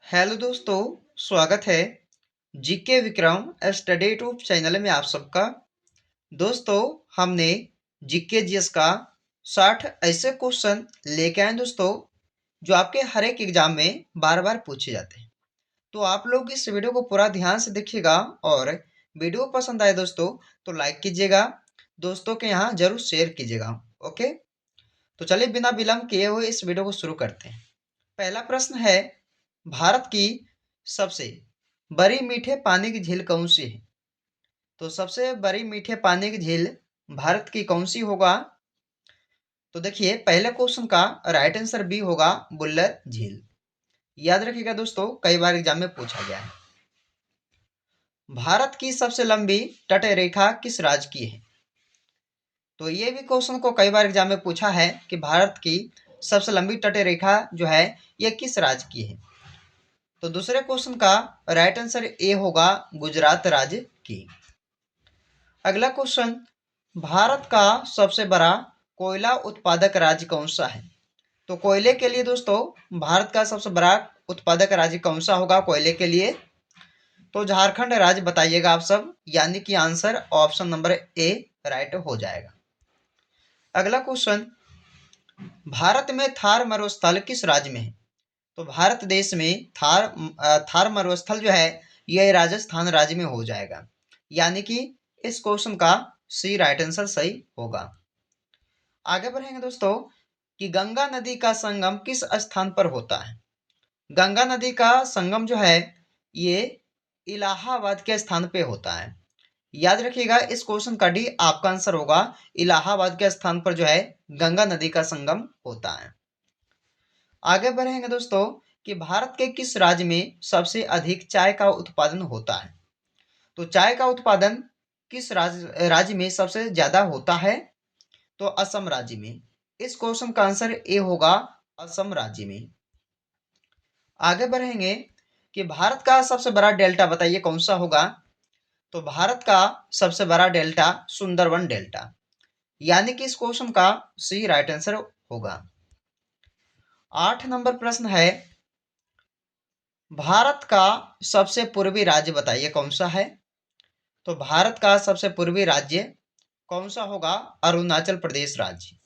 Hello दोस्तों, स्वागत है GK Vikram study tube channel में आप सबका। दोस्तों, हमने जीके जीएस का 60 ऐसे क्वेश्चन लेके आए दोस्तों, जो आपके हर एक एग्जाम में बार बार पूछे जाते हैं। तो आप लोग इस वीडियो को पूरा ध्यान से देखिएगा और वीडियो पसंद आए दोस्तों तो लाइक कीजिएगा, दोस्तों के यहाँ जरूर शेयर कीजिएगा। ओके, तो चलिए बिना विलंब किए हुए इस वीडियो को शुरू करते हैं। पहला प्रश्न है, भारत की सबसे बड़ी मीठे पानी की झील कौन सी है? तो सबसे बड़ी मीठे पानी की झील भारत की कौन सी होगा? तो देखिए, पहले क्वेश्चन का राइट आंसर बी होगा, बुल्लर झील। याद रखिएगा दोस्तों, कई बार एग्जाम में पूछा गया है। भारत की सबसे लंबी तट रेखा किस राज्य की है? तो ये भी क्वेश्चन को कई बार एग्जाम में पूछा है कि भारत की सबसे लंबी तट रेखा जो है ये किस राज्य की है? तो दूसरे क्वेश्चन का राइट आंसर ए होगा, गुजरात राज्य की। अगला क्वेश्चन, भारत का सबसे बड़ा कोयला उत्पादक राज्य कौन सा है? तो कोयले के लिए दोस्तों, भारत का सबसे बड़ा उत्पादक राज्य कौन सा होगा कोयले के लिए? तो झारखंड राज्य बताइएगा आप सब, यानी कि answer option number A right हो जाएगा। अगला क्वेश्चन, भारत में थार मरुस्थल किस राज्य में है? तो भारत देश में थार मरुस्थल जो है यह राजस्थान राज्य में हो जाएगा, यानी कि इस क्वेश्चन का सी राइट आंसर सही होगा। आगे बढ़ेंगे दोस्तों कि गंगा नदी का संगम किस स्थान पर होता है? गंगा नदी का संगम जो है ये इलाहाबाद के स्थान पे होता है। याद रखिएगा, इस क्वेश्चन का डी आपका आंसर होगा, इलाहाबाद के स्थान पर जो है गंगा नदी का संगम होता है। आगे बढ़ेंगे दोस्तों कि भारत के किस राज्य में सबसे अधिक चाय का उत्पादन होता है? तो चाय का उत्पादन किस राज्य में सबसे ज्यादा होता है? तो असम राज्य में। इस क्वेश्चन का आंसर ए होगा, असम राज्य में। आगे बढ़ेंगे कि भारत का सबसे बड़ा डेल्टा बताइए कौन सा होगा? तो भारत का सबसे बड़ा डेल्टा सुंदरवन डेल्टा, यानी कि इस क्वेश्चन का सी राइट आंसर होगा। 8 नंबर प्रश्न है, भारत का सबसे पूर्वी राज्य बताइए कौन सा है? तो भारत का सबसे पूर्वी राज्य कौन सा होगा? अरुणाचल प्रदेश राज्य।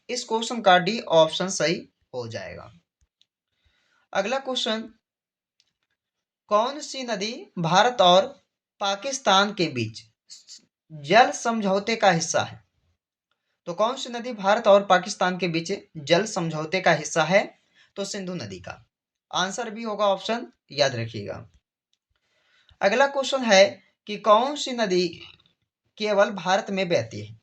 इस क्वेश्चन का डी ऑप्शन सही हो जाएगा। अगला क्वेश्चन, कौन सी नदी भारत और पाकिस्तान के बीच जल समझौते का हिस्सा है? तो कौन सी नदी भारत और पाकिस्तान के बीच जल समझौते का हिस्सा है? तो सिंधु नदी का। आंसर भी होगा ऑप्शन, याद रखिएगा। अगला क्वेश्चन है कि कौन सी नदी केवल भारत में बहती है?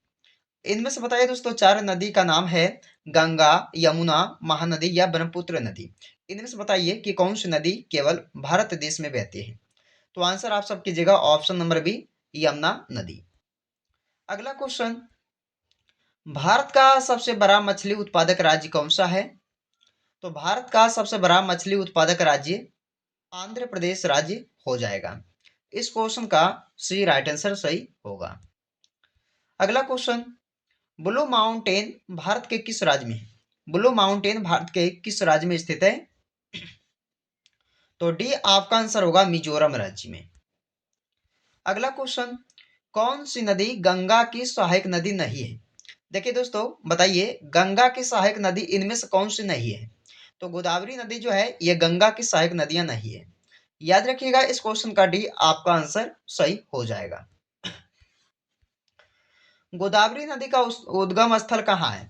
इनमें से बताइए दोस्तों, चार नदी का नाम है, गंगा, यमुना, महानदी या ब्रह्मपुत्र नदी। इनमें से बताइए कि कौन सी नदी केवल भारत देश में बहती है? तो आंसर आप सब कीजिएगा ऑप्शन नंबर बी, यमुना नदी। अगला क्वेश्चन, भारत का सबसे बड़ा मछली उत्पादक राज्य कौन सा है? तो भारत का सबसे बड़ा मछली उत्पादक राज्य आंध्र प्रदेश राज्य हो जाएगा। इस क्वेश्चन का सी राइट आंसर सही होगा। अगला क्वेश्चन, ब्लू माउंटेन भारत के किस राज्य में है? ब्लू माउंटेन भारत के किस राज्य में स्थित है? तो डी आपका आंसर होगा, मिजोरम राज्य में। अगला क्वेश्चन, कौन सी नदी गंगा की सहायक नदी नहीं है? देखिए दोस्तों, बताइए गंगा की सहायक नदी इनमें से कौन सी नहीं है? तो गोदावरी नदी जो है ये गंगा की सहायक नदियां नहीं है। याद रखिएगा, इस क्वेश्चन का डी आपका आंसर सही हो जाएगा। गोदावरी नदी का उद्गम स्थल कहाँ है?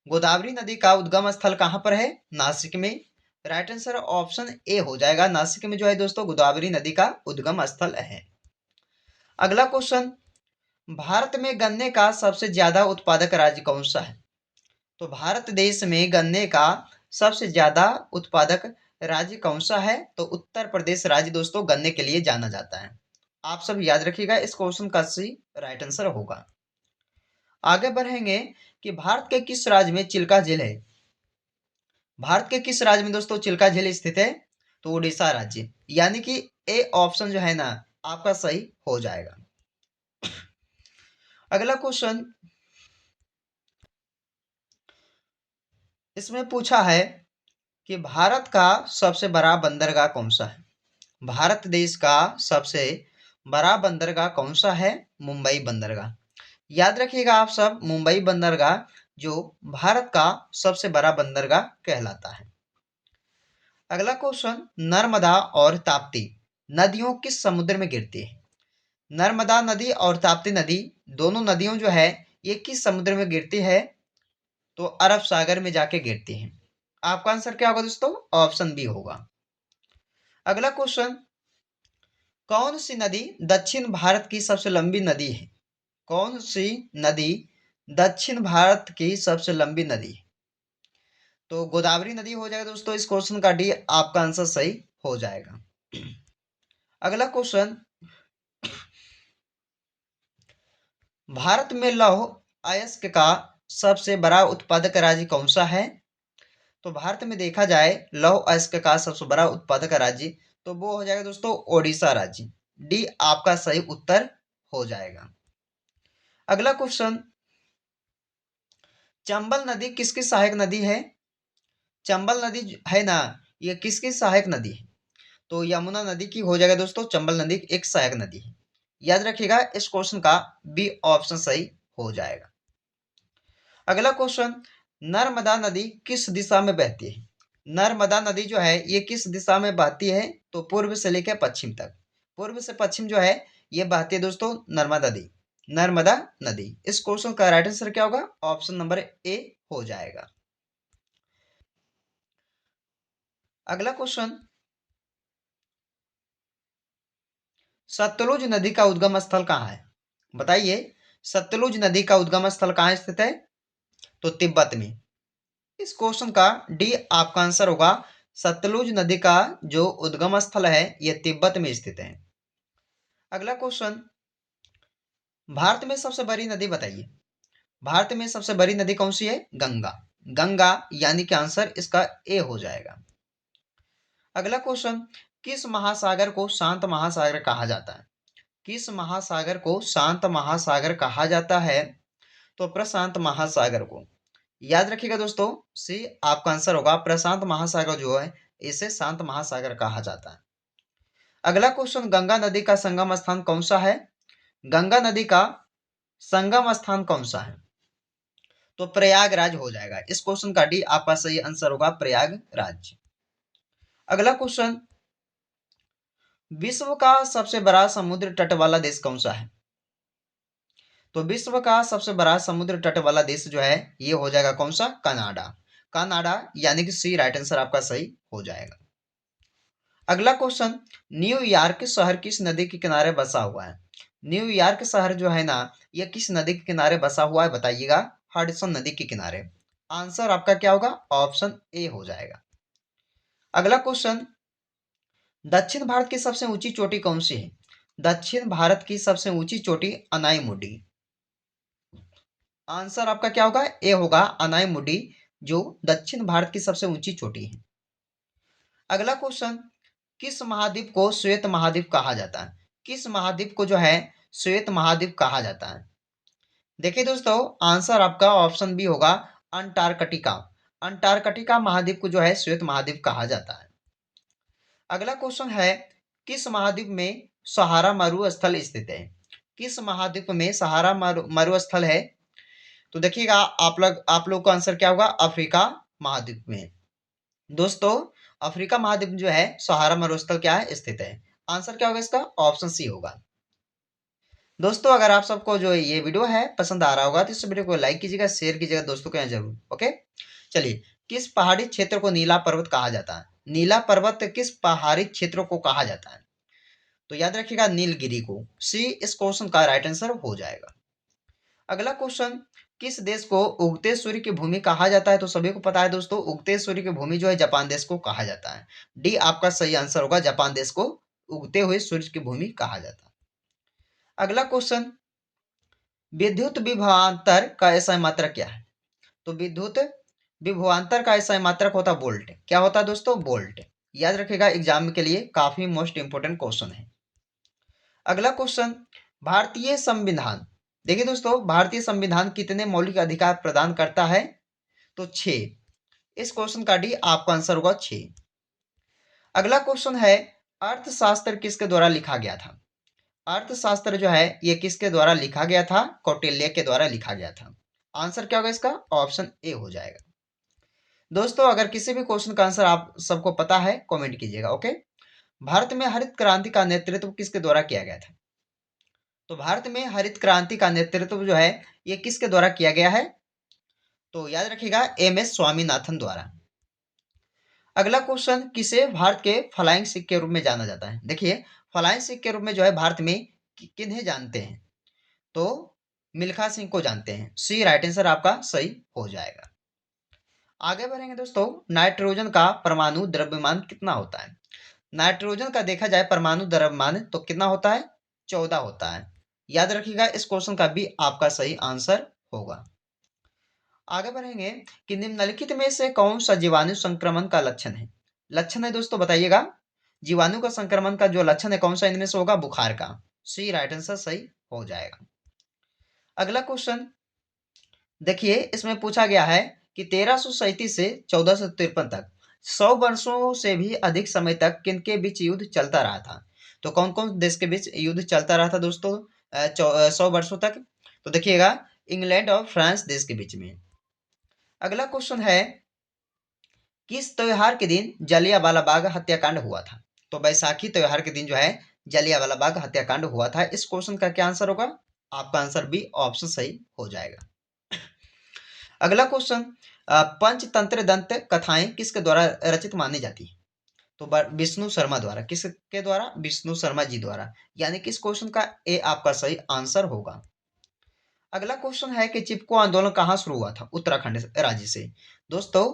गोदावरी नदी का उद्गम स्थल कहाँ पर है? नासिक में। राइट आंसर ऑप्शन ए हो जाएगा, नासिक में जो है दोस्तों गोदावरी नदी का उद्गम स्थल है। अगला क्वेश्चन, भारत में गन्ने का सबसे ज्यादा उत्पादक राज्य कौन सा है? तो भारत देश में गन्ने का सबसे ज्यादा उत्पादक राज्य कौन सा है? तो उत्तर प्रदेश राज्य दोस्तों गन्ने के लिए जाना जाता है। आप सब याद रखिएगा, इस क्वेश्चन का सी राइट आंसर होगा। आगे बढ़ेंगे कि भारत के किस राज्य में चिल्का झील है? भारत के किस राज्य में दोस्तों चिल्का झील स्थित है? तो उड़ीसा राज्य, यानी कि ए ऑप्शन जो है ना आपका सही हो जाएगा। अगला क्वेश्चन, इसमें पूछा है कि भारत का सबसे बड़ा बंदरगाह कौन सा है? भारत देश का सबसे बड़ा बंदरगाह कौन सा है? मुंबई बंदरगाह। याद रखिएगा आप सब, मुंबई बंदरगाह जो भारत का सबसे बड़ा बंदरगाह कहलाता है। अगला क्वेश्चन, नर्मदा और ताप्ती नदियों किस समुद्र में गिरती है? नर्मदा नदी और ताप्ती नदी दोनों नदियों जो है ये किस समुद्र में गिरती है? तो अरब सागर में जाके गिरती है। आपका आंसर क्या होगा दोस्तों? ऑप्शन बी होगा। अगला क्वेश्चन, कौन सी नदी दक्षिण भारत की सबसे लंबी नदी है? कौन सी नदी दक्षिण भारत की सबसे लंबी नदी है? तो गोदावरी नदी हो जाएगा दोस्तों। इस क्वेश्चन का डी आपका आंसर सही हो जाएगा। अगला क्वेश्चन, भारत में लौह अयस्क का सबसे बड़ा उत्पादक राज्य कौन सा है? तो भारत में देखा जाए लौह अयस्क का सबसे बड़ा उत्पादक राज्य तो वो हो जाएगा दोस्तों ओडिशा राज्य। डी आपका सही उत्तर हो जाएगा। अगला क्वेश्चन, चंबल नदी किसकी सहायक नदी है? चंबल नदी है ना, ये किसकी सहायक नदी है? तो यमुना नदी की हो जाएगा दोस्तों। चंबल नदी एक सहायक नदी है। याद रखिएगा इस क्वेश्चन का बी ऑप्शन सही हो जाएगा। अगला क्वेश्चन, नर्मदा नदी किस दिशा में बहती है? नर्मदा नदी जो है ये किस दिशा में बहती है? तो पूर्व से लेकर पश्चिम तक। पूर्व से पश्चिम जो है ये बहती है दोस्तों नर्मदा नदी। नर्मदा नदी। इस क्वेश्चन का राइट आंसर क्या होगा? ऑप्शन नंबर ए हो जाएगा। अगला क्वेश्चन, सतलुज नदी का उद्गम स्थल कहाँ है? बताइए, सतलुज नदी का उद्गम स्थल कहाँ स्थित है? तो तिब्बत में। इस क्वेश्चन का डी आपका आंसर होगा। सतलुज नदी का जो उद्गम स्थल है यह तिब्बत में स्थित है। अगला क्वेश्चन, भारत में सबसे बड़ी नदी बताइए। भारत में सबसे बड़ी नदी कौन सी है? गंगा। गंगा यानी कि आंसर इसका ए हो जाएगा। अगला क्वेश्चन, किस महासागर को शांत महासागर कहा जाता है? किस महासागर को शांत महासागर कहा जाता है? तो प्रशांत महासागर को। याद रखिएगा दोस्तों, सी आपका आंसर होगा। प्रशांत महासागर जो है इसे शांत महासागर कहा जाता है। अगला क्वेश्चन, गंगा नदी का संगम स्थान कौन सा है? गंगा नदी का संगम स्थान कौन सा है? तो प्रयागराज हो जाएगा। इस क्वेश्चन का डी आपका सही आंसर होगा, प्रयागराज। अगला क्वेश्चन, विश्व का सबसे बड़ा समुद्र तट वाला देश कौन सा है? तो विश्व का सबसे बड़ा समुद्र तट वाला देश जो है ये हो जाएगा कौन सा? कनाडा। कनाडा यानी कि सी राइट आंसर आपका सही हो जाएगा। अगला क्वेश्चन, न्यूयॉर्क शहर किस नदी के किनारे बसा हुआ है? न्यूयॉर्क शहर जो है ना ये किस नदी के किनारे बसा हुआ है बताइएगा? हडसन नदी के किनारे। आंसर आपका क्या होगा? ऑप्शन ए हो जाएगा। अगला क्वेश्चन, दक्षिण भारत की सबसे ऊंची चोटी कौन सी है? दक्षिण भारत की सबसे ऊंची चोटी अनाईमुडी। आंसर आपका क्या होगा? ए होगा, अनाईमुडी जो दक्षिण भारत की सबसे ऊंची चोटी है। अगला क्वेश्चन, किस महाद्वीप को श्वेत महाद्वीप कहा जाता है? किस महाद्वीप को जो है श्वेत महाद्वीप कहा जाता है? देखिए दोस्तों, आंसर आपका ऑप्शन बी होगा, अंटार्कटिका। अंटार्कटिका महाद्वीप को जो है श्वेत महाद्वीप कहा जाता है। अगला क्वेश्चन है, किस महाद्वीप में सहारा मरुस्थल स्थित है? किस महाद्वीप में सहारा मरुस्थल है? तो देखिएगा आप लोग का आंसर क्या होगा? अफ्रीका महाद्वीप में। दोस्तों, अफ्रीका महाद्वीप जो है सहारा मरुस्थल क्या है? स्थित है। आंसर क्या होगा इसका? ऑप्शन सी होगा। दोस्तों, अगर आप सबको जो ये वीडियो है पसंद आ रहा होगा तो इस वीडियो को लाइक कीजिएगा, शेयर कीजिएगा दोस्तों के यहाँ जरूर। ओके, चलिए, किस पहाड़ी क्षेत्र को नीला पर्वत कहा जाता है? नीला पर्वत किस पहाड़ी क्षेत्र को कहा जाता है? तो याद रखिएगा नीलगिरी को। सी इस क्वेश्चन का राइट आंसर हो जाएगा। अगला क्वेश्चन, किस देश को उगते सूर्य की भूमि कहा जाता है? तो सभी को पता है दोस्तों, उगते सूर्य की भूमि जो है जापान देश को कहा जाता है। डी आपका सही आंसर होगा, जापान देश को उगते हुए सूर्य की भूमि कहा जाता है। अगला क्वेश्चन, विद्युत विभवांतर का ऐसा मात्रक क्या है? तो विद्युत विभवांतर का ऐसा मात्रक होता है वोल्ट। क्या होता है दोस्तों? वोल्ट। याद रखिएगा, एग्जाम के लिए काफी मोस्ट इंपोर्टेंट क्वेश्चन है। अगला क्वेश्चन, भारतीय संविधान। देखिए दोस्तों, भारतीय संविधान कितने मौलिक अधिकार प्रदान करता है? तो 6। इस क्वेश्चन का डी आपका आंसर होगा 6। अगला क्वेश्चन है, अर्थशास्त्र किसके द्वारा लिखा गया था? अर्थशास्त्र जो है ये किसके द्वारा लिखा गया था? कौटिल्य के द्वारा लिखा गया था। आंसर क्या होगा इसका? ऑप्शन ए हो जाएगा। दोस्तों अगर किसी भी क्वेश्चन का आंसर आप सबको पता है कमेंट कीजिएगा, ओके। भारत में हरित क्रांति का नेतृत्व किसके द्वारा किया गया था? तो भारत में हरित क्रांति का नेतृत्व जो है ये किसके द्वारा किया गया है? तो याद रखिएगा एम.एस. स्वामीनाथन द्वारा। अगला क्वेश्चन, किसे भारत के फ्लाइंग सिख के रूप में जाना जाता है? देखिए फ्लाइंग सिख के रूप में जो है भारत में किन्हें जानते हैं? तो मिल्खा सिंह को जानते हैं। सी राइट आंसर आपका सही हो जाएगा। आगे बढ़ेंगे दोस्तों, नाइट्रोजन का परमाणु द्रव्यमान कितना होता है? नाइट्रोजन का देखा जाए परमाणु द्रव्यमान तो कितना होता है? 14 होता है। याद रखिएगा इस क्वेश्चन का भी आपका सही आंसर होगा। आगे बढ़ेंगे कि निम्नलिखित में से कौन सा जीवाणु संक्रमण का लक्षण है? लक्षण है दोस्तों बताइएगा। जीवाणु का संक्रमण का जो लक्षण है कौन सा इनमें से होगा? बुखार का। सी राइट आंसर सही हो जाएगा। अगला क्वेश्चन देखिए, इसमें पूछा गया है कि 1337 से 1453 तक 100 वर्षों से भी अधिक समय तक किनके बीच युद्ध चलता रहा था? तो कौन कौन देश के बीच युद्ध चलता रहा था दोस्तों 100 वर्षों तक? तो देखिएगा इंग्लैंड और फ्रांस देश के बीच में। अगला क्वेश्चन है, किस त्योहार के दिन जलियांवाला बाग हत्याकांड हुआ था? तो बैसाखी त्योहार के दिन जो है जलियांवाला बाग हत्याकांड हुआ था। इस क्वेश्चन का क्या आंसर होगा? आपका आंसर बी ऑप्शन सही हो जाएगा। अगला क्वेश्चन, पंचतंत्र दंत कथाएं किसके द्वारा रचित मानी जाती है? तो विष्णु शर्मा द्वारा। किसके द्वारा? विष्णु शर्मा जी द्वारा। यानी कि इस क्वेश्चन का ए आपका सही आंसर होगा। अगला क्वेश्चन है कि चिपको आंदोलन कहाँ शुरू हुआ था? उत्तराखंड राज्य से। दोस्तों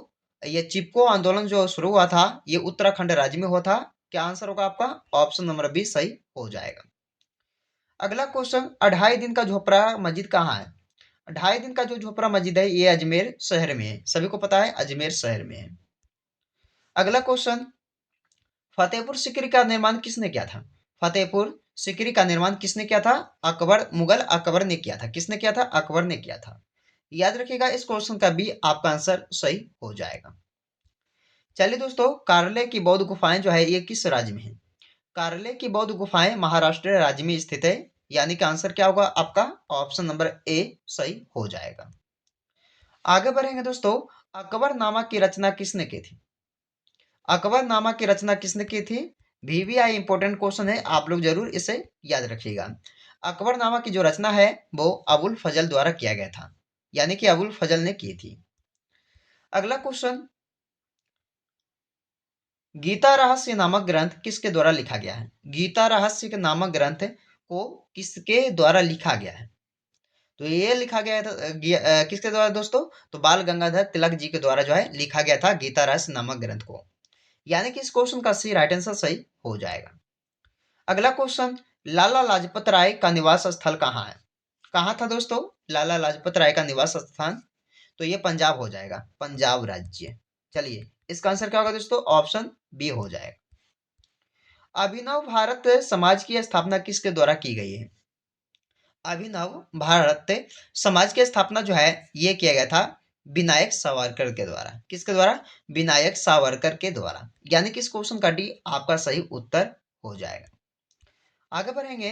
ये चिपको आंदोलन जो शुरू हुआ था ये उत्तराखंड राज्य में हुआ था। क्या आंसर होगा आपका? ऑप्शन नंबर बी सही हो जाएगा। अगला क्वेश्चन, 2.5 दिन का झोपड़ा मस्जिद कहाँ है? 2.5 दिन का जो झोपड़ा मस्जिद है ये अजमेर शहर में है। सभी को पता है अजमेर शहर में है। अगला क्वेश्चन, फतेहपुर सीकरी का निर्माण किसने किया था? फतेहपुर सीकरी का निर्माण किसने किया था? अकबर, मुगल अकबर ने किया था। किसने किया था? अकबर ने किया था। याद रखिएगा इस क्वेश्चन का भी आपका आंसर सही हो जाएगा। चलिए दोस्तों, कारले की बौद्ध गुफाएं जो है ये किस राज्य में है? कारले की बौद्ध गुफाएं महाराष्ट्र राज्य में स्थित है। यानी कि आंसर क्या होगा आपका? ऑप्शन नंबर ए सही हो जाएगा। आगे बढ़ेंगे दोस्तों, अकबरनामा की रचना किसने की थी? अकबरनामा की रचना किसने की थी? VVI इंपॉर्टेंट क्वेश्चन है, आप लोग जरूर इसे याद रखिएगा। अकबरनामा की जो रचना है वो अबुल फजल द्वारा किया गया था। यानी कि अबुल फजल ने की थी। अगला क्वेश्चन, गीता रहस्य नामक ग्रंथ किसके द्वारा लिखा गया है? गीता रहस्य के नामक ग्रंथ को किसके द्वारा लिखा गया है? तो ये लिखा गया था किसके द्वारा दोस्तों? तो बाल गंगाधर तिलक जी के द्वारा जो है लिखा गया था गीता रहस्य नामक ग्रंथ को। यानी कि इस क्वेश्चन का सी राइट आंसर सही हो जाएगा। अगला क्वेश्चन, लाला लाजपत राय का निवास स्थल कहाँ है? कहाँ था दोस्तों लाला लाजपत राय का निवास स्थान? तो ये पंजाब हो जाएगा, पंजाब राज्य। चलिए इसका आंसर क्या होगा दोस्तों? ऑप्शन बी हो जाएगा। अभिनव भारत समाज की स्थापना किसके द्वारा की गई है? अभिनव भारत समाज की स्थापना जो है ये किया गया था विनायक सावरकर के द्वारा। किसके द्वारा? विनायक सावरकर के द्वारा। यानी कि इस क्वेश्चन का डी आपका सही उत्तर हो जाएगा। आगे बढ़ेंगे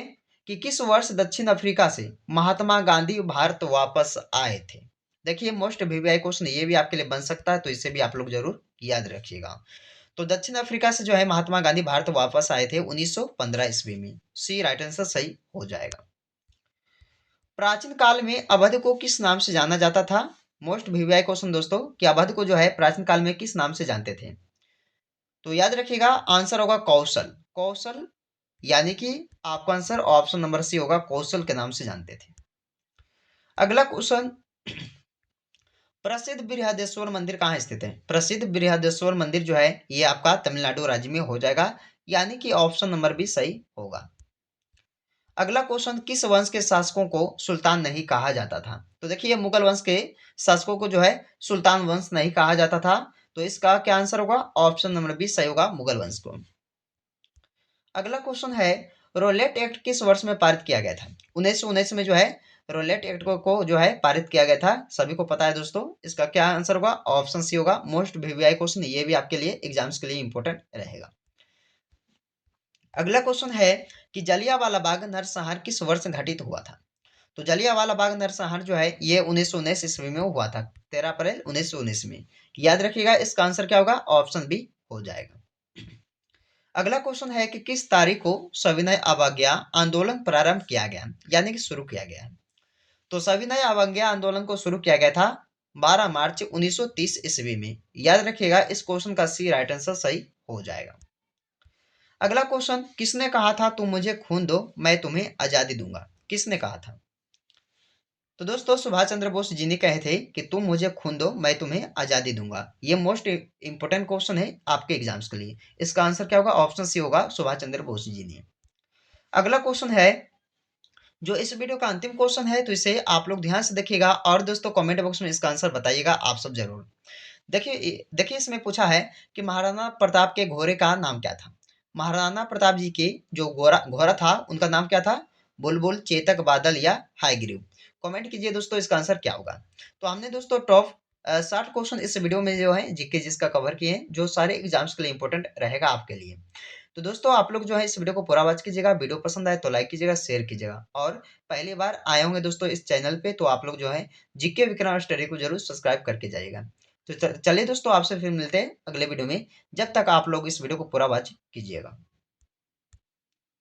कि किस वर्ष दक्षिण अफ्रीका से महात्मा गांधी भारत वापस आए थे? देखिए मोस्ट VVI क्वेश्चन ये भी आपके लिए बन सकता है, तो इसे भी आप लोग जरूर याद रखिएगा। तो दक्षिण अफ्रीका से जो है महात्मा गांधी भारत वापस आए थे 1915 ईस्वी में। सी राइट आंसर सही हो जाएगा। प्राचीन काल में अवध को किस नाम से जाना जाता था? मोस्ट VVI क्वेश्चन दोस्तों कि अवध को जो है प्राचीन काल में किस नाम से जानते थे? तो याद रखिएगा आंसर होगा कौशल। कौशल यानी कि आपका आंसर ऑप्शन नंबर सी होगा, कौशल के नाम से जानते थे। अगला क्वेश्चन, प्रसिद्ध बृहदेश्वर मंदिर कहाँ स्थित है? प्रसिद्ध बृहदेश्वर मंदिर जो है ये आपका तमिलनाडु राज्य में हो जाएगा। यानी कि ऑप्शन नंबर बी सही होगा। अगला क्वेश्चन, किस वंश के शासकों को सुल्तान नहीं कहा जाता था? तो देखिए मुगल वंश के शासकों को जो है सुल्तान वंश नहीं कहा जाता था। तो इसका क्या आंसर होगा? ऑप्शन नंबर बी सही होगा, मुगल वंश को। अगला क्वेश्चन है, रोलेट एक्ट किस वर्ष में पारित किया गया था? 1919 में जो है रोलेट एक्ट को जो है पारित किया गया था, सभी को पता है दोस्तों। इसका क्या आंसर होगा? ऑप्शन सी होगा। मोस्ट वीवीआई क्वेश्चन, ये भी आपके लिए एग्जाम्स के लिए इंपॉर्टेंट रहेगा। अगला क्वेश्चन है कि जलियांवाला बाग नरसंहार किस वर्ष घटित हुआ था? तो जलियांवाला बाग नरसंहार जो है ये 1919 ईस्वी में हुआ था, 13 अप्रैल 1919 में। याद रखिएगा, इसका आंसर क्या होगा? ऑप्शन बी हो जाएगा। अगला क्वेश्चन है कि किस तारीख को सविनय अवज्ञा आंदोलन प्रारंभ किया गया, यानी कि शुरू किया गया है? तो सविनय अवज्ञा आंदोलन को शुरू किया गया था 12 मार्च 1930 ईस्वी में। याद रखिएगा, इस क्वेश्चन का सी राइट आंसर सही हो जाएगा। अगला क्वेश्चन, किसने कहा था तुम मुझे खून दो मैं तुम्हें आजादी दूंगा? किसने कहा था? तो दोस्तों सुभाष चंद्र बोस जी ने कहे थे कि तुम मुझे खून दो मैं तुम्हें आजादी दूंगा। ये मोस्ट इंपोर्टेंट क्वेश्चन है आपके एग्जाम्स के लिए। इसका आंसर क्या होगा? ऑप्शन सी होगा, सुभाष चंद्र बोस जी ने। अगला क्वेश्चन है जो इस वीडियो का अंतिम क्वेश्चन है, तो इसे आप लोग ध्यान से देखिएगा और दोस्तों कमेंट बॉक्स में इसका आंसर बताइएगा आप सब जरूर। देखिए देखिए, इसमें पूछा है कि महाराणा प्रताप के घोड़े का नाम क्या था? महाराणा प्रताप जी के जो घोड़ा घोड़ा था उनका नाम क्या था? बुलबुल, चेतक, बादल या हाईग्रीव? कमेंट कीजिए दोस्तों, इसका आंसर क्या होगा। तो हमने दोस्तों टॉप 60 क्वेश्चन इस वीडियो में जो है जीके जिसका कवर किए हैं, जो सारे एग्जाम्स के लिए इंपॉर्टेंट रहेगा आपके लिए। तो दोस्तों आप लोग जो है इस वीडियो को पूरा वॉच कीजिएगा। वीडियो पसंद आए तो लाइक कीजिएगा, शेयर कीजिएगा, और पहली बार आए होंगे दोस्तों इस चैनल पे तो आप लोग जो है जीके विक्रम स्टडी को जरूर सब्सक्राइब करके जाइएगा। तो चलिए दोस्तों, आपसे फिर मिलते हैं अगले वीडियो में। जब तक आप लोग इस वीडियो को पूरा वॉच कीजिएगा।